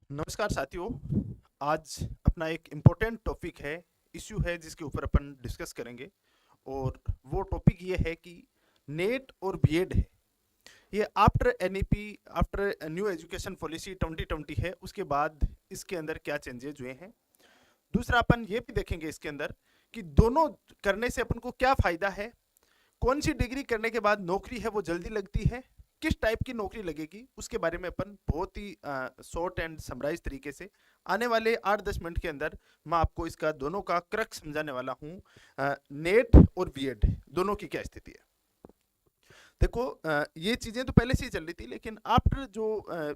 नमस्कार साथियों। आज अपना एक इम्पोर्टेंट टॉपिक है, इश्यू है जिसके ऊपर अपन डिस्कस करेंगे। और वो टॉपिक ये है कि नेट और बीएड है, ये after NEP, after new education policy 2020 है, उसके बाद इसके अंदर क्या चेंजेज हुए हैं। दूसरा अपन ये भी देखेंगे इसके अंदर कि दोनों करने से अपन को क्या फायदा है, कौन सी डिग्री करने के बाद नौकरी है वो जल्दी लगती है, किस टाइप की नौकरी लगेगी, उसके बारे में अपन बहुत ही शॉर्ट एंड समराइज तरीके से आने वाले 8-10 मिनट के अंदर मैं आपको इसका दोनों का क्रक्स समझाने वाला हूँ। नेट और बीएड दोनों की क्या स्थिति है। देखो, ये चीज़ें तो पहले से ही चल रही थी, लेकिन आफ्टर जो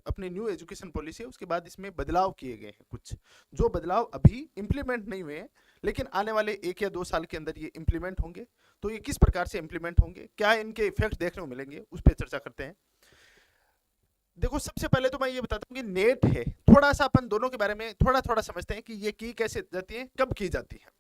अपनी न्यू एजुकेशन पॉलिसी है उसके बाद इसमें बदलाव किए गए हैं। कुछ जो बदलाव अभी इम्प्लीमेंट नहीं हुए हैं, लेकिन आने वाले 1 या 2 साल के अंदर ये इम्प्लीमेंट होंगे। तो ये किस प्रकार से इम्प्लीमेंट होंगे, क्या इनके इफेक्ट देखने को मिलेंगे, उस पर चर्चा करते हैं। देखो, सबसे पहले तो मैं ये बताता हूँ कि नेट है, थोड़ा सा अपन दोनों के बारे में थोड़ा थोड़ा समझते हैं कि ये की कैसे जाती है, कब की जाती है।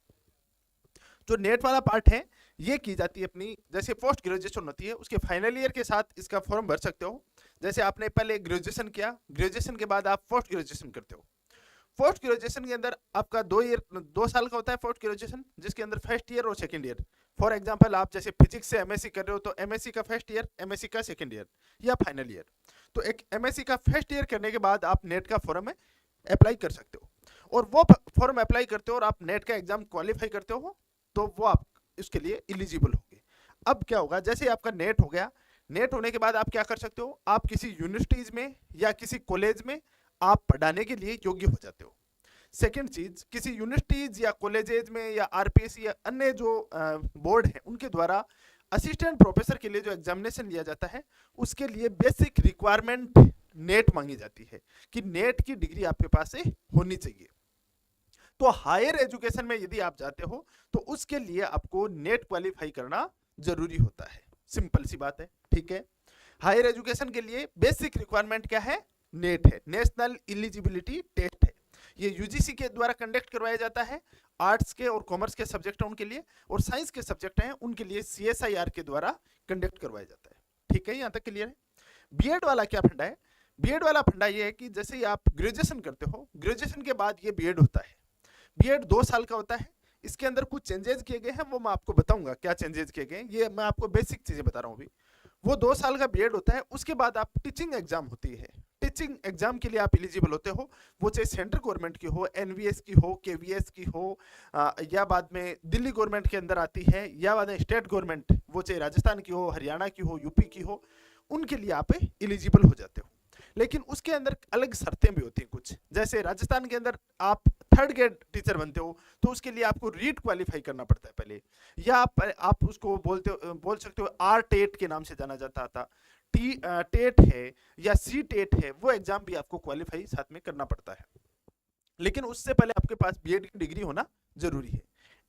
जो नेट वाला पार्ट है ये की जाती है अपनी, जैसे पोस्ट ग्रेजुएशन होती है उसके फाइनल ईयर के साथ इसका फॉर्म भर सकते हो। जैसे आपने पहले ग्रेजुएशन किया, ग्रेजुएशन के बाद आप पोस्ट ग्रेजुएशन करते हो। पोस्ट ग्रेजुएशन के अंदर आपका 2 साल का होता है पोस्ट ग्रेजुएशन, जिसके अंदर फर्स्ट ईयर और सेकंड ईयर। फॉर एग्जांपल, आप जैसे फिजिक्स से एमएससी कर रहे हो तो एमएससी का फर्स्ट ईयर, एमएससी का सेकंड ईयर या फाइनल ईयर। तो एक एमएससी का फर्स्ट ईयर करने के बाद आप नेट का फॉर्म अप्लाई कर सकते हो, और वो फॉर्म अप्लाई करते हो और आप नेट का एग्जाम क्वालिफाई करते हो, तो वो आप उसके लिए एलिजिबल होंगे। अब क्या होगा, जैसे आपका नेट हो गया, नेट होने के बाद आप क्या कर सकते हो, आप किसी यूनिवर्सिटीज में या किसी कॉलेज में आप पढ़ाने के लिए योग्य हो जाते हो। सेकेंड चीज, किसी यूनिवर्सिटीज या कॉलेजेज में या आरपीएससी या अन्य जो बोर्ड है उनके द्वारा असिस्टेंट प्रोफेसर के लिए जो एग्जामिनेशन लिया जाता है, उसके लिए बेसिक रिक्वायरमेंट नेट मांगी जाती है कि नेट की डिग्री आपके पास से होनी चाहिए। तो हायर एजुकेशन में यदि आप जाते हो तो उसके लिए आपको नेट क्वालिफाई करना जरूरी होता है। सिंपल सी बात है, ठीक है। हायर एजुकेशन के लिए बेसिक रिक्वायरमेंट क्या है, नेट है, नेशनल एलिजिबिलिटी टेस्ट है। ये यूजीसी के द्वारा कंडक्ट करवाया जाता है। आर्ट्स के और कॉमर्स के सब्जेक्ट हैं उनके लिए, और साइंस के सब्जेक्ट हैं उनके लिए सीएसआईआर के द्वारा कंडक्ट करवाया जाता है। ठीक है, यहाँ तक क्लियर है। बीएड वाला क्या फंडा है, बीएड वाला फंडा ये है कि जैसे ही आप ग्रेजुएशन करते हो, ग्रेजुएशन के बाद ये बीएड होता है। बीएड 2 साल का होता है। इसके अंदर कुछ चेंजेस किए गए हैं, वो मैं आपको बताऊंगा क्या चेंजेस किए गए हैं। ये मैं आपको बेसिक चीजें बता रहा हूँ अभी। वो 2 साल का बीएड होता है, उसके बाद आप टीचिंग एग्जाम होती है। टीचिंग एग्जाम के लिए आप एलिजिबल होते हो, वो चाहे सेंट्रल गवर्नमेंट की हो, एनवीएस की हो, केवीएस की हो, या बाद में दिल्ली गवर्नमेंट के अंदर आती है, या बाद में स्टेट गवर्नमेंट, वो चाहे राजस्थान की हो, हरियाणा की हो, यूपी की हो, उनके लिए आप एलिजिबल हो जाते हो। लेकिन उसके अंदर अलग शर्तें भी होती हैं कुछ। जैसे राजस्थान के अंदर आप थर्ड ग्रेड टीचर बनते हो तो उसके लिए आपको रीट क्वालिफाई करना पड़ता है पहले, या आप उसको बोल सकते हो आर टेट के नाम से जाना जाता था। टी टेट है या सी टेट है, वो एग्जाम भी आपको क्वालिफाई साथ में करना पड़ता है। लेकिन उससे पहले आपके पास बीएड की डिग्री होना जरूरी है।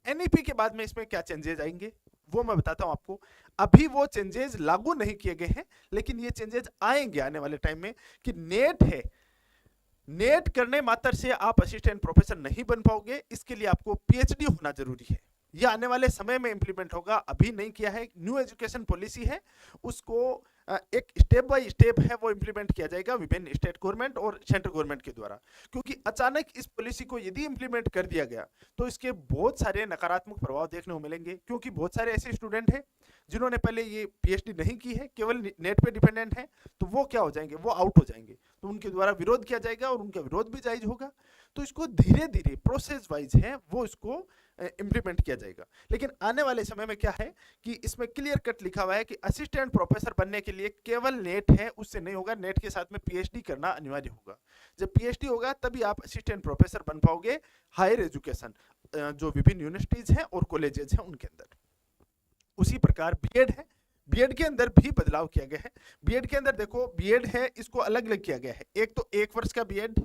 एनईपी के बाद में इसमें क्या चेंजेस आएंगे वो मैं बताता हूं आपको। अभी वो चेंजेस लागू नहीं किए गए हैं, लेकिन ये चेंजेस आएंगे आने वाले टाइम में कि नेट है, नेट करने मात्र से आप असिस्टेंट प्रोफेसर नहीं बन पाओगे, इसके लिए आपको पीएचडी होना जरूरी है। ये आने वाले समय में इंप्लीमेंट होगा, अभी नहीं किया है। न्यू एजुकेशन पॉलिसी है, उसको एक स्टेप बाय स्टेप है वो इंप्लीमेंट किया जाएगा विभिन्न स्टेट गवर्नमेंट और सेंट्रल गवर्नमेंट के द्वारा। क्योंकि अचानक इस पॉलिसी को यदि इंप्लीमेंट कर दिया गया तो इसके बहुत सारे नकारात्मक प्रभाव देखने को मिलेंगे, क्योंकि बहुत सारे ऐसे स्टूडेंट हैं जिन्होंने पहले ये पीएचडी नहीं की है, केवल नेट पे डिपेंडेंट है, तो वो क्या हो जाएंगे, वो आउट हो जाएंगे। तो उनके द्वारा विरोध किया जाएगा और उनका विरोध भी जायज होगा। तो इसको धीरे धीरे प्रोसेस वाइज है वो इसको इंप्लीमेंट किया जाएगा। लेकिन आने वाले समय में क्या है कि इसमें क्लियर कट लिखा हुआ है कि असिस्टेंट प्रोफेसर बनने के लिए केवल नेट है, उससे नहीं होगा, नेट के साथ में पीएचडी करना अनिवार्य होगा। जब पीएचडी होगा तभी आप असिस्टेंट प्रोफेसर बन पाओगे हायर एजुकेशन जो विभिन्न यूनिवर्सिटीज हैं और कॉलेजेस हैं उनके अंदर। उसी प्रकार बीएड है, बीएड के अंदर भी बदलाव किया गया है। बीएड के अंदर देखो, बीएड है इसको अलग अलग किया गया है। एक तो 1 वर्ष का बीएड,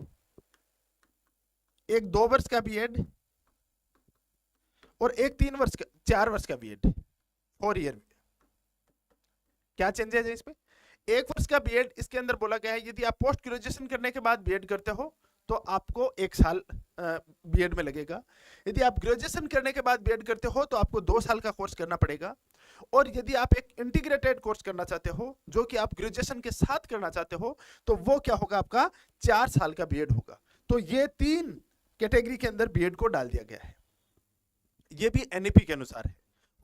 एक 2 वर्ष का बीएड, और एक 4 वर्ष का बीएड, 4 ईयर। क्या चेंजेस है इसमें, 1 वर्ष का बीएड, इसके अंदर बोला गया है यदि आप पोस्ट ग्रेजुएशन करने के बाद बीएड करते हो तो आपको 1 साल बीएड में लगेगा। यदि आप ग्रेजुएशन करने के बाद बीएड करते हो तो आपको 2 साल का कोर्स करना पड़ेगा। और यदि आप एक इंटीग्रेटेड कोर्स करना चाहते हो जो कि आप ग्रेजुएशन के साथ करना चाहते हो तो वो क्या होगा, आपका 4 साल का बीएड होगा। तो ये 3 कैटेगरी के अंदर बीएड को डाल दिया गया है। ये भी एनईपी के अनुसार है।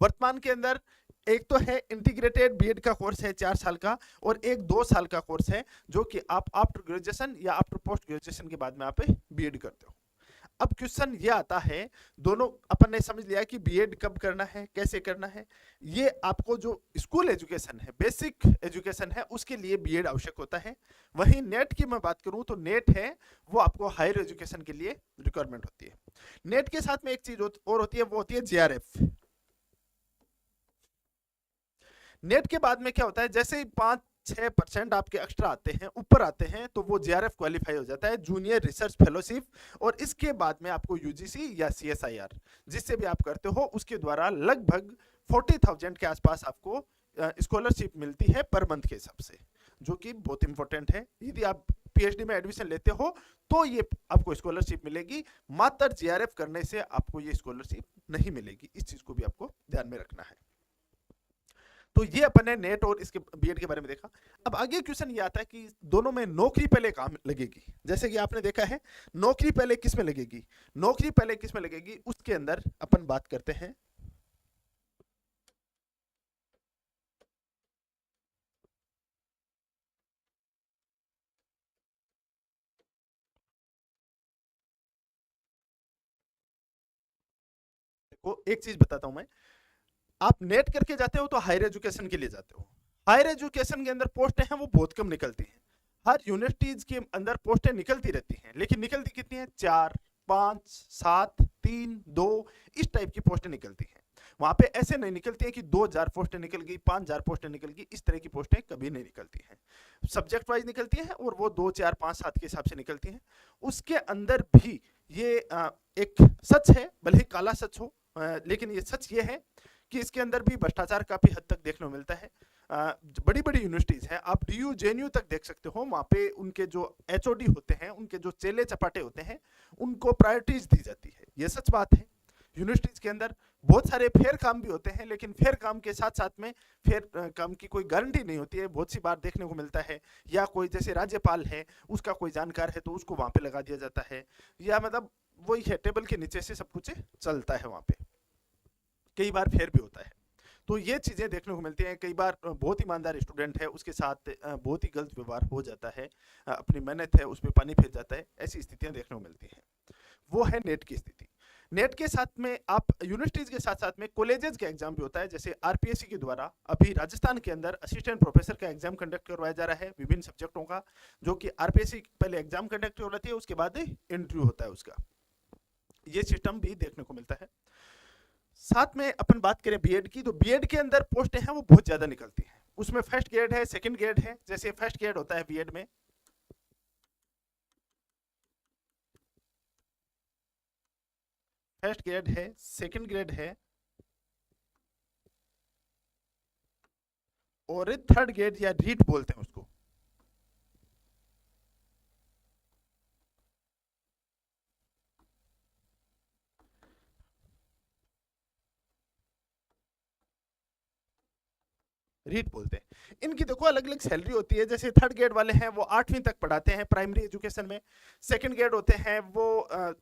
वर्तमान के अंदर एक तो है इंटीग्रेटेड बीएड का कोर्स है 4 साल का, और एक 2 साल का कोर्स है जो कि आप आफ्टर ग्रेजुएशन या आफ्टर पोस्ट ग्रेजुएशन के बाद में आप बीएड करते हो। अब क्वेश्चन ये आता है, दोनों अपन ने समझ लिया कि बीएड कब करना है, कैसे करना है। ये आपको जो स्कूल एजुकेशन है, बेसिक एजुकेशन है, उसके लिए बीएड आवश्यक होता है। वहीं नेट की मैं बात करूं तो नेट है वो आपको हायर एजुकेशन के लिए रिक्वायरमेंट होती है। नेट के साथ में एक चीज और होती है, वो होती है जेआरएफ। नेट के बाद में क्या होता है, जैसे ही 5-6% आपके एक्स्ट्रा आते हैं, ऊपर आते हैं, तो वो जेआरएफ क्वालिफाई हो जाता है, जूनियर रिसर्च फेलोशिप। और इसके बाद में आपको यूजीसी या सीएसआईआर जिससे भी आप करते हो, उसके द्वारा लगभग 40,000 के आसपास आपको स्कॉलरशिप मिलती है पर मंथ के हिसाब से, जो कि बहुत इंपॉर्टेंट है। यदि आप पीएचडी में एडमिशन लेते हो तो ये आपको स्कॉलरशिप मिलेगी, मात्र जेआरएफ करने से आपको ये स्कॉलरशिप नहीं मिलेगी। इस चीज को भी आपको ध्यान में रखना है। तो ये अपन ने नेट और इसके बीएड के बारे में देखा। अब आगे क्वेश्चन ये आता है कि दोनों में नौकरी पहले काम लगेगी। जैसे कि आपने देखा है, नौकरी पहले किस में लगेगी, नौकरी पहले किस में लगेगी, उसके अंदर अपन बात करते हैं। देखो एक चीज बताता हूं मैं, आप नेट करके जाते हो तो हायर एजुकेशन के लिए जाते हो। हायर एजुकेशन के अंदर पोस्टें हैं वो बहुत कम निकलती हैं। हर यूनिवर्सिटीज के अंदर पोस्टें निकलती रहती हैं, लेकिन निकलती कितनी है, 4, 5, 7, 3, 2 इस टाइप की पोस्टें निकलती हैं। वहां पे ऐसे नहीं निकलती हैं कि 2,000 पोस्टें निकल गई, 5,000 पोस्टें निकल गई, इस तरह की पोस्टें कभी नहीं निकलती हैं। सब्जेक्ट वाइज निकलती हैं और वो 2, 4, 5, 7 के हिसाब से निकलती हैं। उसके अंदर भी ये एक सच है, भले ही काला सच हो, लेकिन ये सच ये है कि इसके अंदर भी भ्रष्टाचार काफी हद तक देखने को मिलता है। बड़ी बड़ी यूनिवर्सिटीज हैं, आप डीयू जेएनयू तक देख सकते हो, वहाँ पे उनके जो एचओडी होते हैं, उनके जो चेले चपाटे होते हैं, उनको प्रायोरिटीज दी जाती है। ये सच बात है। यूनिवर्सिटीज के अंदर बहुत सारे फेयर काम भी होते हैं, लेकिन फेयर काम के साथ साथ में फेयर काम की कोई गारंटी नहीं होती है। बहुत सी बार देखने को मिलता है, या कोई जैसे राज्यपाल है, उसका कोई जानकार है तो उसको वहाँ पे लगा दिया जाता है, या मतलब वही है, टेबल के नीचे से सब कुछ चलता है वहाँ पे। कई बार फेयर भी होता है। तो ये चीजें देखने को मिलती हैं। कई बार बहुत ईमानदार स्टूडेंट है, उसके साथ बहुत ही गलत व्यवहार हो जाता है, अपनी मेहनत है उसमें पानी फेर जाता है, ऐसी स्थितियां देखने को मिलती हैं। वो है नेट की स्थिति। नेट के साथ में आप यूनिवर्सिटीज के साथ साथ में कॉलेजेस का एग्जाम भी होता है। जैसे आरपीएससी के द्वारा अभी राजस्थान के अंदर असिस्टेंट प्रोफेसर का एग्जाम कंडक्ट करवाया जा रहा है विभिन्न सब्जेक्टों का, जो कि आरपीएससी पहले एग्जाम कंडक्ट करवाती है, उसके बाद इंटरव्यू होता है उसका। ये सिस्टम भी देखने को मिलता है। साथ में अपन बात करें बीएड की, तो बीएड के अंदर पोस्टें हैं वो बहुत ज्यादा निकलती हैं। उसमें फर्स्ट ग्रेड है, सेकंड ग्रेड है। जैसे फर्स्ट ग्रेड होता है बीएड में, फर्स्ट ग्रेड है, सेकंड ग्रेड है और थर्ड ग्रेड या रीट बोलते हैं उसको। रीट बोलते हैं। इनकी देखो अलग अलग सैलरी होती है। जैसे थर्ड ग्रेड वाले हैं वो 8वीं तक पढ़ाते हैं प्राइमरी एजुकेशन में। सेकंड ग्रेड होते हैं वो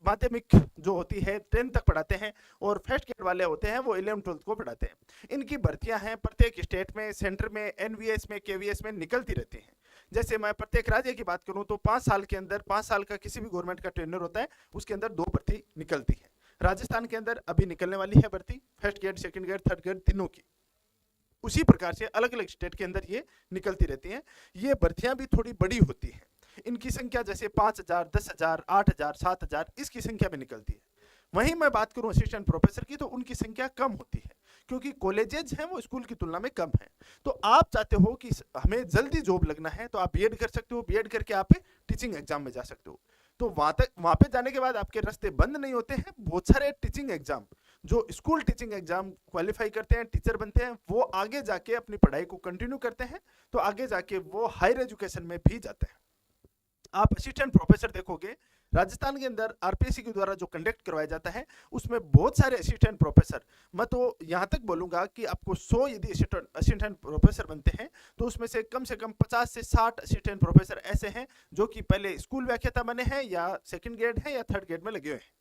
माध्यमिक जो होती है 10 तक पढ़ाते हैं, और फर्स्ट ग्रेड वाले होते हैं वो 11-12 को पढ़ाते हैं। इनकी भर्तियां हैं प्रत्येक स्टेट में, सेंटर में, एनवीएस में, केवीएस में निकलती रहती हैं। जैसे मैं प्रत्येक राज्य की बात करूं तो 5 साल के अंदर 5 साल का किसी भी गवर्नमेंट का टेन्योर होता है, उसके अंदर 2 भर्ती निकलती है। राजस्थान के अंदर अभी निकलने वाली है भर्ती, first grade, second grade, third grade तीनों की। उसी प्रकार से अलग अलग स्टेट के अंदर ये निकलती रहती हैं। ये भर्तियां भी थोड़ी बड़ी होती हैं। इनकी संख्या जैसे 5,000, 10,000, 8,000, 7,000 इसकी संख्या में निकलती है। वहीं मैं बात करूं असिस्टेंट प्रोफेसर की, तो उनकी संख्या कम होती है, क्योंकि कॉलेजेस हैं वो स्कूल की तुलना में कम है। तो आप चाहते हो कि हमें जल्दी जॉब लगना है, तो आप बीएड कर सकते हो। बीएड करके आप टीचिंग एग्जाम में जा सकते हो। तो वहां पे जाने के बाद आपके रास्ते बंद नहीं होते हैं। बहुत सारे टीचिंग एग्जाम, जो स्कूल टीचिंग एग्जाम क्वालिफाई करते हैं, टीचर बनते हैं, वो आगे जाके अपनी पढ़ाई को कंटिन्यू करते हैं, तो आगे जाके वो हायर एजुकेशन में भी जाते हैं। आप असिस्टेंट प्रोफेसर देखोगे राजस्थान के अंदर आरपीएससी के द्वारा जो कंडक्ट करवाया जाता है उसमें बहुत सारे असिस्टेंट प्रोफेसर, मैं तो यहाँ तक बोलूँगा कि आपको 100 यदि असिस्टेंट प्रोफेसर बनते हैं तो उसमें से कम 50 से 60 असिस्टेंट प्रोफेसर ऐसे हैं जो कि पहले स्कूल व्याख्याता बने हैं या सेकंड ग्रेड है या थर्ड ग्रेड में लगे हुए हैं,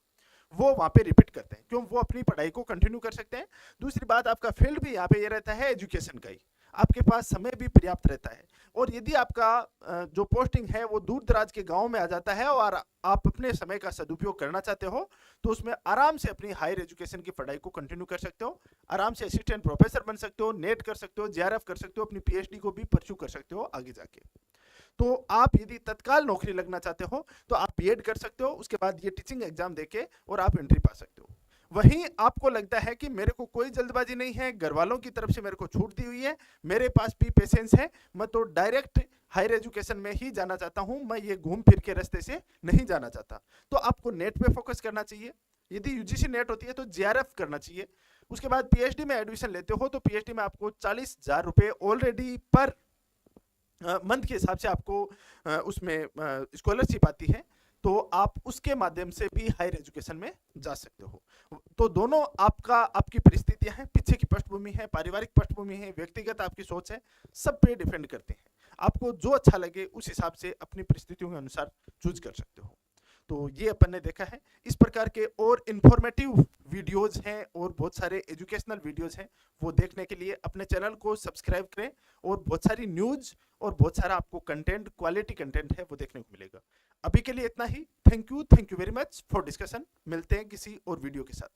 वो वहाँ पे रिपीट करते हैं, क्यों? वो अपनी पढ़ाई को कंटिन्यू कर सकते हैं। दूसरी बात, आपका फील्ड भी यहाँ पे ये रहता है एजुकेशन का ही, आपके पास समय भी पर्याप्त रहता है। और यदि आपका जो पोस्टिंग है वो दूर दराज के गांव में आ जाता है और आप अपने समय का सदुपयोग करना चाहते हो तो उसमें आराम से अपनी हायर एजुकेशन की पढ़ाई को कंटिन्यू कर सकते हो, आराम से असिस्टेंट प्रोफेसर बन सकते हो, नेट कर सकते हो, जेआरएफ कर सकते हो, अपनी पीएचडी को भी परस्यू कर सकते हो आगे जाके। तो आप यदि तत्काल नौकरी लगना चाहते हो तो आप बीएड कर सकते हो, उसके बाद ये टीचिंग एग्जाम देके और आप एंट्री पा सकते हो। वहीं आपको लगता है कि मेरे को कोई जल्दबाजी नहीं है, घर वालों की तरफ से मेरे को छूट दी हुई है, मेरे पास भी पेशेंस है, मैं तो डायरेक्ट हायर एजुकेशन में ही जाना चाहता हूं, मैं ये घूम फिर के रास्ते से नहीं जाना चाहता, तो आपको नेट पे फोकस करना चाहिए। यदि यूजीसी नेट होती है तो जेआरएफ करना चाहिए। उसके बाद पीएचडी में एडमिशन लेते हो तो पीएचडी में आपको 40,000 रुपये ऑलरेडी पर मंथ के हिसाब से आपको उसमें स्कॉलरशिप आती है, तो आप उसके माध्यम से भी हायर एजुकेशन में जा सकते हो। तो दोनों आपकी परिस्थितियां हैं, पीछे की पृष्ठभूमि है, पारिवारिक पृष्ठभूमि है, व्यक्तिगत आपकी सोच है, सब पे डिपेंड करते हैं। आपको जो अच्छा लगे उस हिसाब से अपनी परिस्थितियों के अनुसार चूज कर सकते हो। तो ये अपन ने देखा है। इस प्रकार के और इन्फॉर्मेटिव वीडियोज हैं और बहुत सारे एजुकेशनल वीडियोज हैं, वो देखने के लिए अपने चैनल को सब्सक्राइब करें और बहुत सारी न्यूज और बहुत सारा आपको कंटेंट, क्वालिटी कंटेंट है वो देखने को मिलेगा। अभी के लिए इतना ही। Thank you very much for discussion. मिलते हैं किसी और वीडियो के साथ।